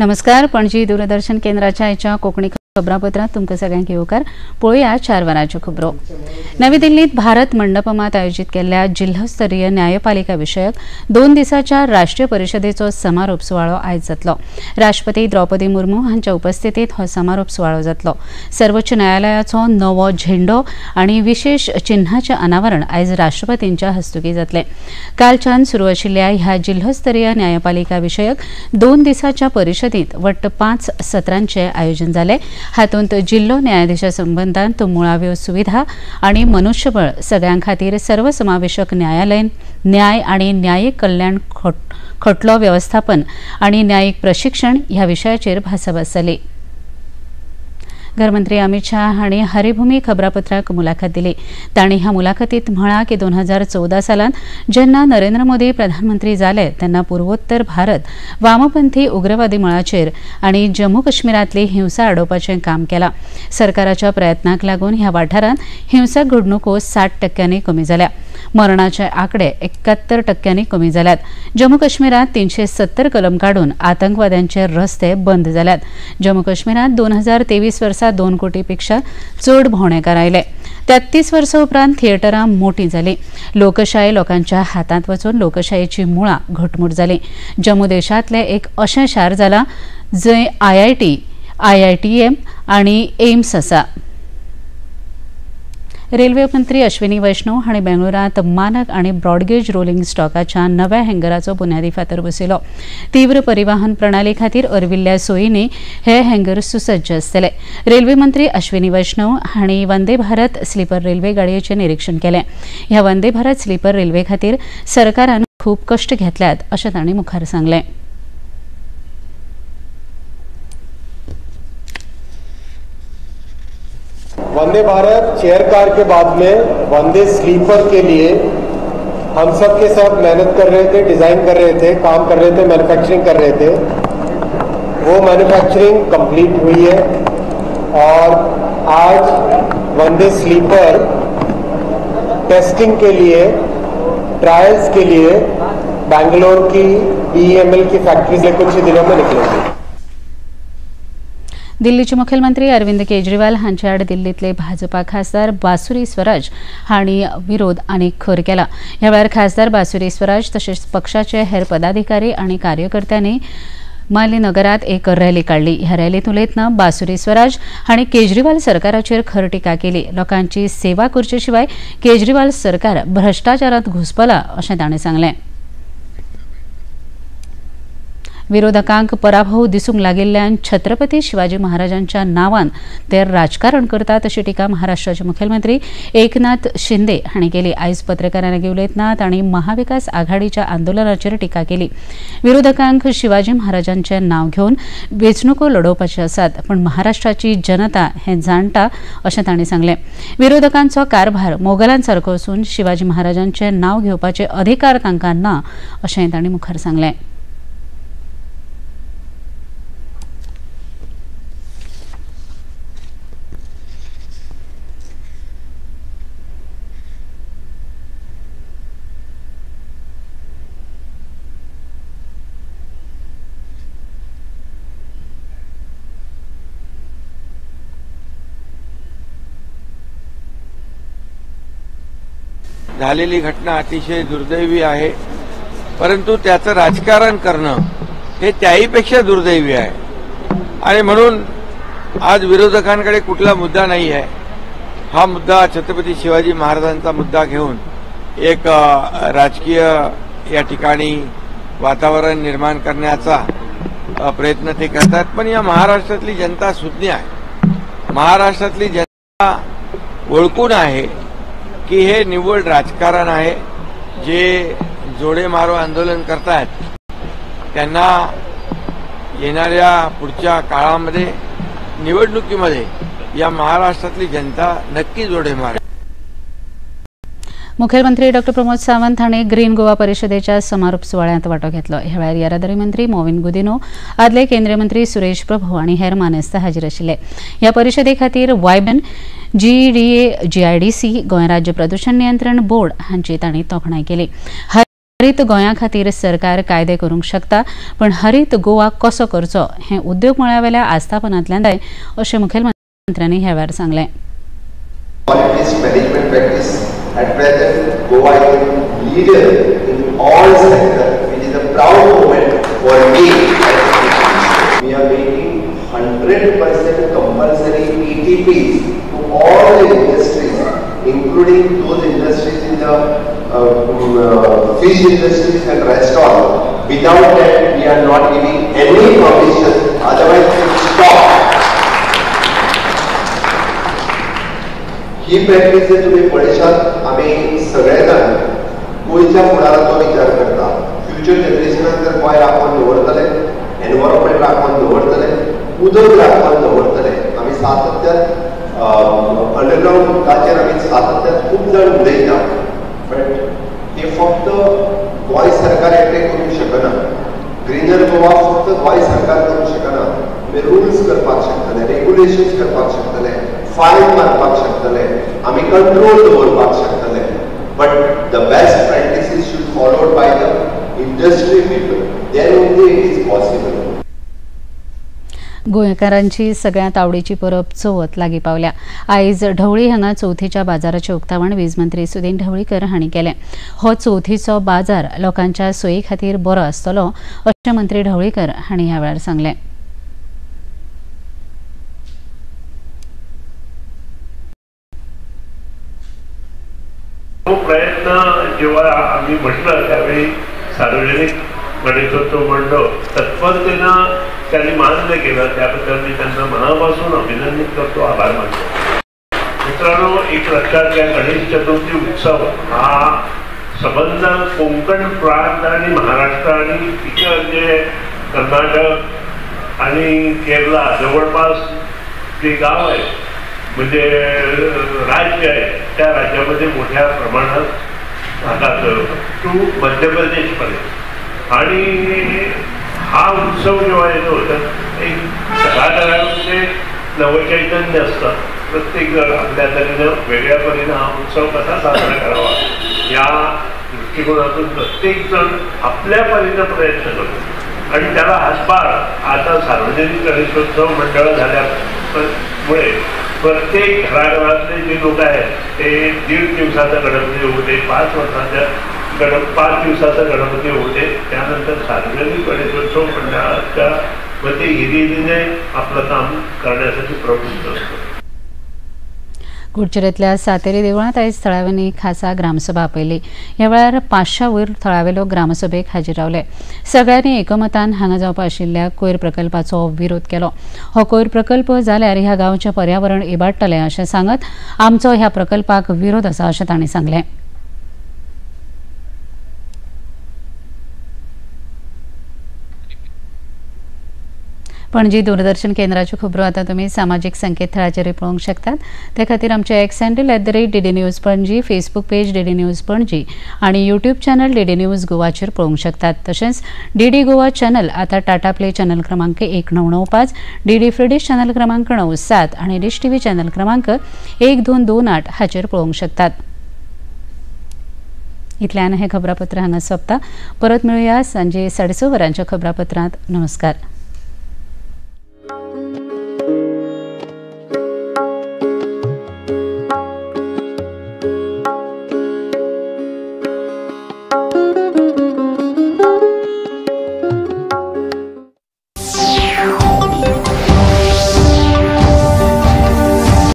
नमस्कार. पणजी दूरदर्शन केंद्राच्या आयच्या कोकणी खबरापत्रात तुमकां सगळ्यांक येवकार. पळोवया 4 वरांच्यो खबरो. नवी दिल्लीत भारत मंडपमात आयोजित केल्ल्या जिल्होस्तरीय न्यायपालिका विशयक 2 दिसाच्या राष्ट्रीय परिशदेचो समारोप सुवाळो आयज जातलो. राष्ट्रपती द्रौपदी मुर्मू हांच्या उपस्थितीत हो समारोप सुवाळो जातलो. सर्वोच्च न्यायालयाचो नवो झेंडो आनी विशेष चिन्हाचें अनावरण आयज राष्ट्रपतींच्या हस्तुकीं जातलें. कालच्यान सुरू आशिल्ल्या ह्या जिल्होस्तरीय न्यायपालिका विशयक 2 दिसाच्या परिशदेंत वट्ट 5 सत्रांचें आयोजन जालें. हातूंत जिल्लो न्यायाधीशा संबंधांत मुळाव्यो सुविधा आनी मनुष्यबळ सगळ्यां खातीर सर्वसमावेशक न्यायालय, न्याय आनी न्यायीक कल्याण, खटलो व्यवस्थापन आनी न्यायीक प्रशिक्षण ह्या विशयाचेर भासाभास जाली. गृहमंत्री अमित शाह हांणी हरिभूमी खबरापत्राक मुलाखत दिली. तांणी ह्या मुलाखतीत म्हळां की 2014 सालांत जेन्ना नरेंद्र मोदी प्रधानमंत्री जाले तेन्ना पूर्वोत्तर भारत वामपंथी उग्रवादी मळाचेर आनी जम्मू काश्मीरांतली हिंसा आडोवपाचें काम केलां. सरकाराच्या प्रयत्नांक लागून ह्या वाठारांत हिंसक घडणुको 60% कमी जाल्या. मरणाचे आंकडे 71% कमी जाल्यात. जम्मू काश्मीरांत 370 कलम काडून आतंकवाद्यांचे रस्ते बंद जाल्यात. जम्मू काश्मीरांत 2023 वर्सा 2 कोटीपेक्षा चड भोंवडेकार आयले. 33 वर्सां उपरांत थिएटरां मोठी जाली. लोकशाय लोकांच्या हातांत वचून लोकशायेची मुळां घटमूट जाली. जम्मू देशांतलें एक अशें शार जालां जंय IIT, IITM आनी एम्स आसा. रेल्वे मंत्री अश्विनी वैष्णव हांणी बेंगळुरांत मानक आनी ब्रॉडगेज रोलिंग स्टॉकाच्या नव्या हँगराचो बुन्यादी फातर बसयलो. तीव्र परिवहन प्रणाली खातीर अरविल्ल्या सोयींनी हे हँगर सुसज्ज आसतले. रेल्वे मंत्री अश्विनी वैष्णव हांणी वंदे भारत स्लीपर रेल्वे गाडयेचें निरीक्षण केलें. ह्या वंदे भारत स्लीपर रेल्वे खातीर सरकारान खूब कश्ट घेतल्यात अशें तांणी मुखार सांगलें. वंदे भारत चेयर कार के बाद में वंदे स्लीपर के लिए हम सब के सब मेहनत कर रहे थे, डिजाइन कर रहे थे, काम कर रहे थे, मैन्युफैक्चरिंग कर रहे थे. वो मैन्युफैक्चरिंग कंप्लीट हुई है और आज वंदे स्लीपर टेस्टिंग के लिए, ट्रायल्स के लिए बेंगलोर की BEML की फैक्ट्री से कुछ ही दिनों में निकलेंगे. दिल्लीचे मुखेलमंत्री अरविंद केजरीवाल हांचे आड दिल्लीतले भाजपा खासदार बासुरी स्वराज हांणी विरोध आनीक खर केला. ह्या वेळार खासदार बासुरी स्वराज तशेंच पक्षाचे हेर पदाधिकारी आनी कार्यकर्त्यांनी माली नगरात एक रॅली काढली. ह्या रॅलीत उलयतना बासुरी स्वराज हांणी केजरीवाल सरकाराचेर खर टिका केली. लोकांची सेवा करचे शिवाय केजरीवाल सरकार भ्रष्टाचारांत घुस्पलां अशें ताणें सांगलें. विरोधकांक पराभव दिसूंक लागिल्ल्यान छत्रपती शिवाजी महाराजांच्या नांवान ते राजकारण करतात अशी टिका महाराष्ट्राचे मुखेलमंत्री एकनाथ शिंदे हांणी केली. आयज पत्रकारांक उलयतना तांणी महाविकास आघाडीच्या आंदोलनाचेर टिका केली. विरोधकांक शिवाजी महाराजांचें नांव घेवन वेंचणुको लडोवपाचे आसात, पण महाराष्ट्राची जनता हें जाणटा अशें तांणी सांगलें. विरोधकांचो कारभार मोगलांसारको असून शिवाजी महाराजांचें नांव घेवपाचे अधिकार तांकां ना अशें तांणी मुखार सांगलें. झालेली घटना अतिशय दुर्दैवी आहे, परंतु त्याचं राजकारण करणं हे त्याहीपेक्षा दुर्दैवी आहे. आणि म्हणून आज विरोधकांकडे कुठला मुद्दा नाही आहे. हा मुद्दा छत्रपती शिवाजी महाराजांचा मुद्दा घेऊन एक राजकीय या ठिकाणी वातावरण निर्माण करण्याचा प्रयत्न ते करतात. पण या महाराष्ट्रातली जनता सुज्ञ आहे. महाराष्ट्रातली जनता ओळखून आहे की हे निव्वळ राजकारण आहे. जे जोडे मारो आंदोलन करतायत त्यांना येणाऱ्या पुढच्या काळामध्ये निवडणुकीमध्ये या महाराष्ट्रातली जनता नक्की जोडे मारेल. मुखेलमंत्री डॉ प्रमोद सावंत हांणी ग्रीन गोवा परिशदेच्या समारोप सुवाळ्यांत वांटो घेतलो. ह्या वेळार येरादारी मंत्री मोविन गुदिनो, आदले केंद्रीय मंत्री सुरेश प्रभू आनी हेर मानेस्त हाजीर आशिल्ले. ह्या परिशदे खातीर वायबन, GEDA, GIDC, गोंय राज्य प्रदूषण नियंत्रण बोर्ड हांची तांणी तोखणाय केली. हरीत गोंया खातीर सरकार कायदे करूंक शकता, पण हरीत गोवा कसो करचो हें उद्योग मळावेल्या आस्थापनांतल्यान जाय अशें मुखेलमंत्र्यांनी ह्या वेळार सांगलें. Management practice at present, Goa is a leader in all sectors, which is a proud moment for me. We are making 100% compulsory ETPs to all the industries, including those industries in the fish industries and restaurants. Without that, we are not giving any permission. Otherwise, we will stop. He practice जर तुम्ही पळयशात, आमी सगळे जाण गोंयच्या फुडाराचो विचार करता. Future जनरेशनाक जर गोंय राखून दवरतले, एनवायरमेंट राखून दवरतले, उदक राखून दवरतले, आमी सातत्यान अंडरग्राउंड उदकाचेर आमी सातत्यान खूब जाण उलयता, बट हे फक्त गोंय सरकार एकटे करूंक शकना. ग्रीनर गोवा फक्त गोंय सरकार करूंक शकना. रूल्स करपाक शकतले, रेग्युलेशन्स करपाक शकतले, फायन मारपाक शकतले, आमी कंट्रोल दवरपाक शकतले, but the best practices should followed by the industry people. Then only it is possible. गोंयकारांची सगळ्यांत आवडीची परब चवथ लागीं पावल्या. आयज ढवळी हांगा चवथीच्या बाजाराचें उक्तावण वीज मंत्री सुदीन ढवळीकर हांणी केलें. हो चवथीचो बाजार लोकांच्या सोयी खातीर बरो आसतलो अशें मंत्री ढवळीकर हांणी ह्या वेळार सांगलें. तो प्रयत्न जेव्हा आम्ही म्हटलं त्यावेळी सार्वजनिक गणेशोत्सव मंडळ तत्परतेनं त्यांनी मान्य केलं, त्याबद्दल मी त्यांना मनापासून अभिनंदित करतो, आभार मानतो. मित्रांनो, एक लक्षात घ्या, गणेश चतुर्थी उत्सव हा संबंध कोकण प्रांत आणि महाराष्ट्र आणि इतर जे कर्नाटक आणि केरला जवळपास जे गाव आहे म्हणजे राज्य आहे, त्या राज्यामध्ये मोठ्या प्रमाणात भागात टू मध्य प्रदेशपर्यंत. आणि हा उत्सव जेव्हा येतो तर एक घराघरामध्ये नवचैतन्य असतं. प्रत्येक आपल्या तऱ्हेनं वेगळ्या परीनं हा उत्सव कसा साजरा करावा या दृष्टिकोनातून प्रत्येक जण आपल्या परीनं प्रयत्न करतो आणि त्याला हातभार आता सार्वजनिक गणेशोत्सव मंडळ झाल्यामुळे प्रत्येक घराघरातले जे लोक आहेत ते 1.5 दिवसाचा गणपती होऊ दे, 5 दिवसाचा गणपती होऊ दे, त्यानंतर सार्वजनिक गणेशोत्सव मंडळाच्या मध्ये हिरिरीने आपलं काम करण्यासाठी प्रवृत्त असतो. कुडचरेंतल्या सातेरी देवळांत आयज थळाव्यांनी खासा ग्रामसभा आपयली. ह्या वेळार 500 वयर थळावेलो ग्रामसभेक हाजीर रावले. सगळ्यांनी एकमतान हांगा जावपा आशिल्ल्या कोयर प्रकल्पाचो विरोध केलो. हो कोयर प्रकल्प जाल्यार ह्या गांवचें पर्यावरण इबाडटलें अशें सांगत आमचो ह्या प्रकल्पाक विरोध आसा अशें तांणी सांगलें. पणजी दूरदर्शन केंद्राच्यो खबरो आतां तुमी सामाजीक संकेतथळाचेर पळोवंक शकतात. ते खातीर आमचे x handle @DD news Panaji, Facebook page DD news Panaji आणि यूट्यूब चॅनल DD न्यूज गोवाचेर पळोवंक शकतात. तशेंच DD गोवा चॅनल आतां टाटा प्ले चॅनल क्रमांक 1995, DD फ्री डिश चॅनल क्रमांक 97 आणि डिश TV चॅनल क्रमांक 1228 हाचेर पळोवंक शकतात. इतल्यान हें खबरापत्र हांगा सोंपता. परत मेळुया सांजे 6:30 वरांच्या खबरापत्रांत. नमस्कार.